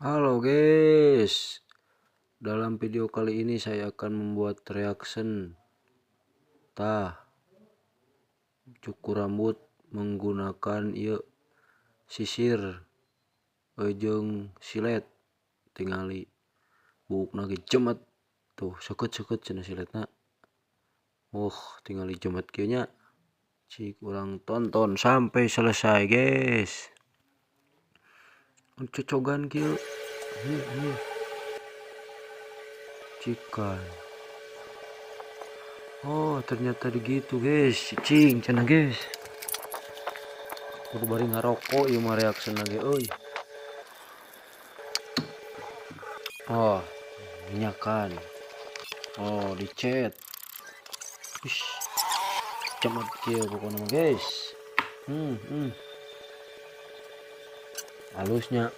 Halo guys, dalam video kali ini saya akan membuat reaction cukur rambut menggunakan sisir jeung silet. Tingali bukna ge jemet tuh seket cenah siletna. Tingali jemet kieu nya. Cik urang tonton sampai selesai guys. Cocogan kieu. Cikan. Ternyata begitu guys, cicing cenah guys. Kudu bari ngarokok ieu mah reaction lagi euy. Minyakan. Dicet. Wish. Cemet kieu pokona mah guys. Halusnya